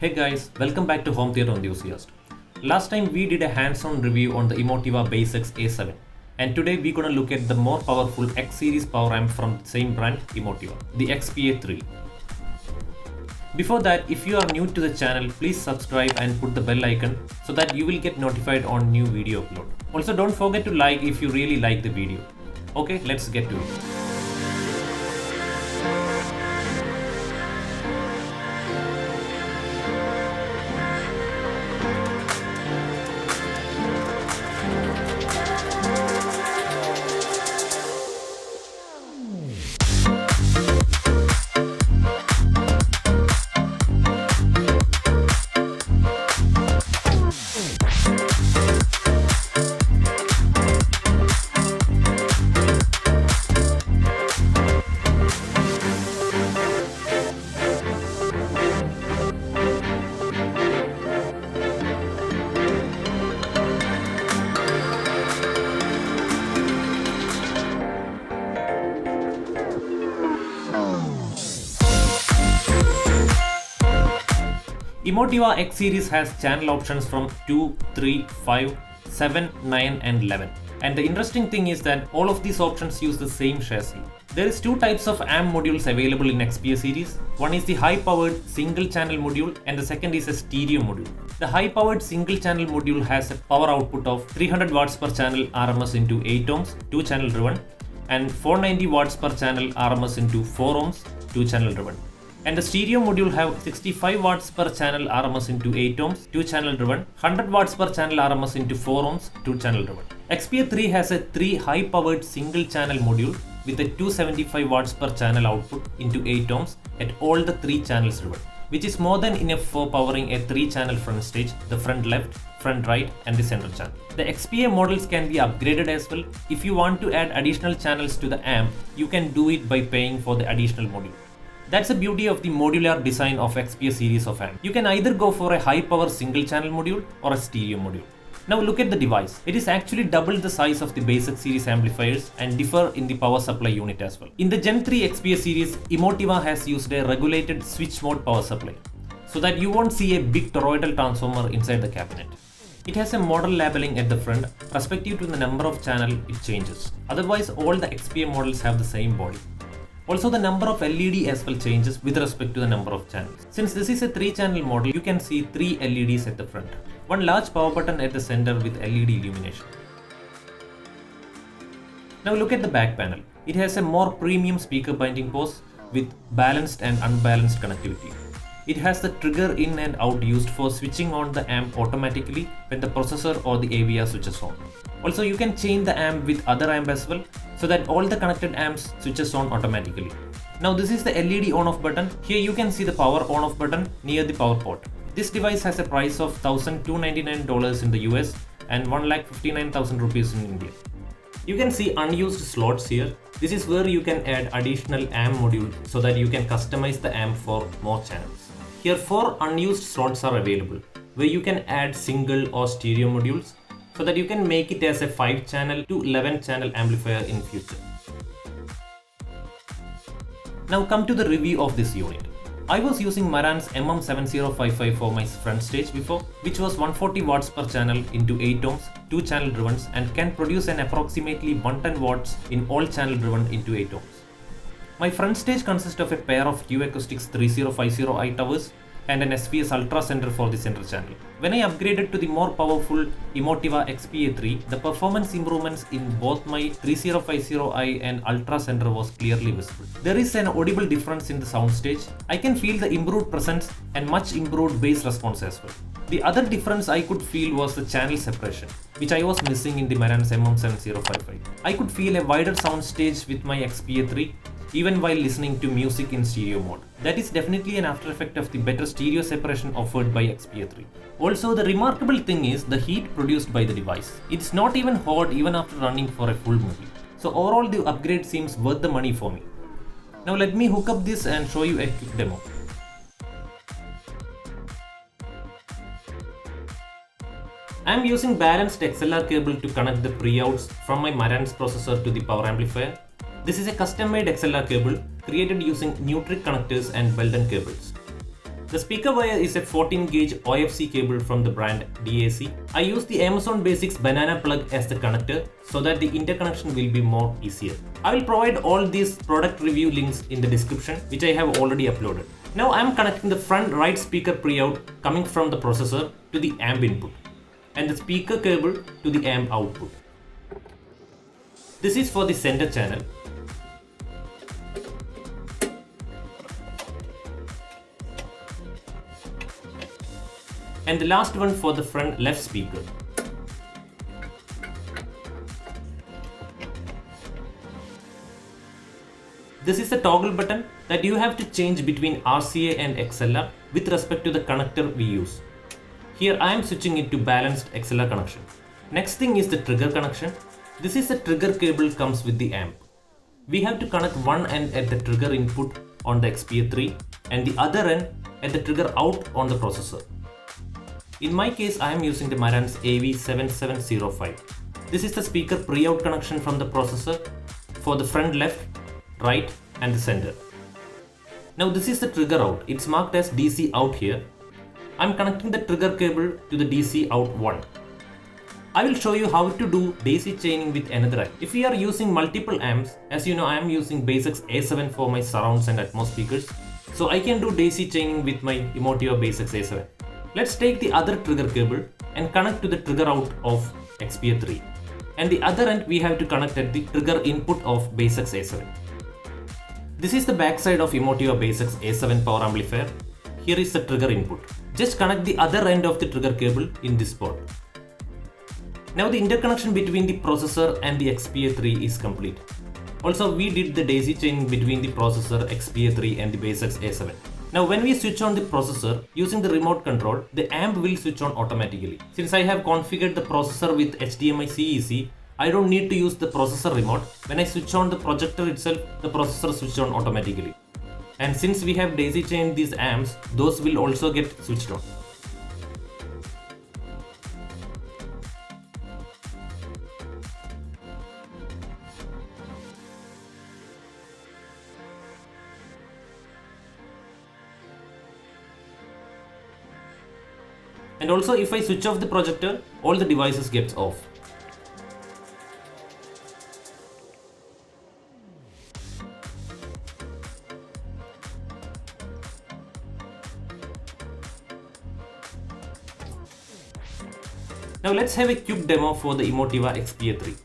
Hey guys, welcome back to Home Theater Enthusiast. Last time we did a hands-on review on the Emotiva Base-X A7, and today we're gonna look at the more powerful X series power amp from the same brand, Emotiva, the XPA3. Before that, if you are new to the channel, please subscribe and put the bell icon so that you will get notified on new video upload. Also, don't forget to like if you really like the video. Okay, let's get to it. Emotiva X series has channel options from 2, 3, 5, 7, 9 and 11. And the interesting thing is that all of these options use the same chassis. There is two types of amp modules available in XPA series. One is the high-powered single-channel module and the second is a stereo module. The high-powered single-channel module has a power output of 300 watts per channel RMS into 8 ohms, 2-channel driven, and 490 watts per channel RMS into 4 ohms, 2-channel driven. And the stereo module have 65 watts per channel RMS into 8 ohms, 2-channel driven, 100 watts per channel RMS into 4 ohms, 2-channel driven. XPA3 has a 3 high-powered single-channel module with a 275 watts per channel output into 8 ohms at all the 3 channels driven, which is more than enough for powering a 3-channel front stage, the front left, front right and the center channel. The XPA models can be upgraded as well. If you want to add additional channels to the amp, you can do it by paying for the additional module. That's the beauty of the modular design of XPA series of amp. You can either go for a high power single channel module or a stereo module. Now look at the device. It is actually double the size of the basic series amplifiers and differ in the power supply unit as well. In the Gen 3 XPA series, Emotiva has used a regulated switch mode power supply, so that you won't see a big toroidal transformer inside the cabinet. It has a model labeling at the front, respective to the number of channel it changes. Otherwise, all the XPA models have the same body. Also, the number of LED as well changes with respect to the number of channels. Since this is a 3-channel model, you can see 3 LEDs at the front. One large power button at the center with LED illumination. Now look at the back panel. It has a more premium speaker binding pose with balanced and unbalanced connectivity. It has the trigger in and out used for switching on the amp automatically when the processor or the AVR switches on. Also, you can change the amp with other amp as well, so that all the connected amps switches on automatically. Now this is the LED on off button. Here you can see the power on off button near the power port. This device has a price of $1,299 in the US and 1,59,000 rupees in India. You can see unused slots here. This is where you can add additional amp module so that you can customize the amp for more channels. Here 4 unused slots are available where you can add single or stereo modules so that you can make it as a 5-channel to 11-channel amplifier in future. Now come to the review of this unit. I was using Marantz MM7055 for my front stage before, which was 140 watts per channel into 8 ohms, 2-channel drivens and can produce an approximately 110 watts in all channel driven into 8 ohms. My front stage consists of a pair of Q Acoustics 3050i towers and an SPS Ultra Center for the center channel. When I upgraded to the more powerful Emotiva XPA3, the performance improvements in both my 3050i and Ultra Center was clearly visible. There is an audible difference in the soundstage. I can feel the improved presence and much improved bass response as well. The other difference I could feel was the channel separation, which I was missing in the Marantz MM7055. I could feel a wider soundstage with my XPA3 even while listening to music in stereo mode. That is definitely an after effect of the better stereo separation offered by XPA3. Also, the remarkable thing is the heat produced by the device. It's not even hot even after running for a full movie. So overall, the upgrade seems worth the money for me. Now let me hook up this and show you a quick demo. I am using balanced XLR cable to connect the pre-outs from my Marantz processor to the power amplifier. This is a custom-made XLR cable created using Nutric connectors and Belden cables. The speaker wire is a 14 gauge OFC cable from the brand DAC. I use the Amazon Basics banana plug as the connector so that the interconnection will be more easier. I will provide all these product review links in the description, which I have already uploaded. Now I am connecting the front right speaker pre-out coming from the processor to the amp input and the speaker cable to the amp output. This is for the center channel. And the last one for the front left speaker. This is a toggle button that you have to change between RCA and XLR with respect to the connector we use. Here I am switching it to balanced XLR connection. Next thing is the trigger connection. This is a trigger cable comes with the amp. We have to connect one end at the trigger input on the XPA3 and the other end at the trigger out on the processor. In my case, I am using the Marantz AV7705. This is the speaker pre-out connection from the processor for the front left, right and the center. Now this is the trigger out. It's marked as DC out here. I'm connecting the trigger cable to the DC out 1. I will show you how to do daisy chaining with another amp. If we are using multiple amps, as you know I am using Basex A7 for my surrounds and Atmos speakers, so I can do daisy chaining with my Emotiva Basex A7. Let's take the other trigger cable and connect to the trigger out of XPA3. And the other end we have to connect at the trigger input of Basex A7. This is the backside of Emotiva Basex A7 power amplifier. Here is the trigger input. Just connect the other end of the trigger cable in this port. Now the interconnection between the processor and the XPA3 is complete. Also we did the daisy chaining between the processor XPA3 and the Basex A7. Now when we switch on the processor using the remote control, the amp will switch on automatically. Since I have configured the processor with HDMI CEC, I don't need to use the processor remote. When I switch on the projector itself, the processor switches on automatically. And since we have daisy chained these amps, those will also get switched on. And also if I switch off the projector, all the devices gets off. Now let's have a quick demo for the Emotiva XPA3.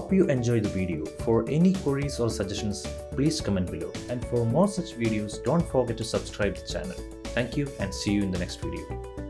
Hope you enjoy the video. For any queries or suggestions, please comment below. And for more such videos, don't forget to subscribe the channel. Thank you and see you in the next video.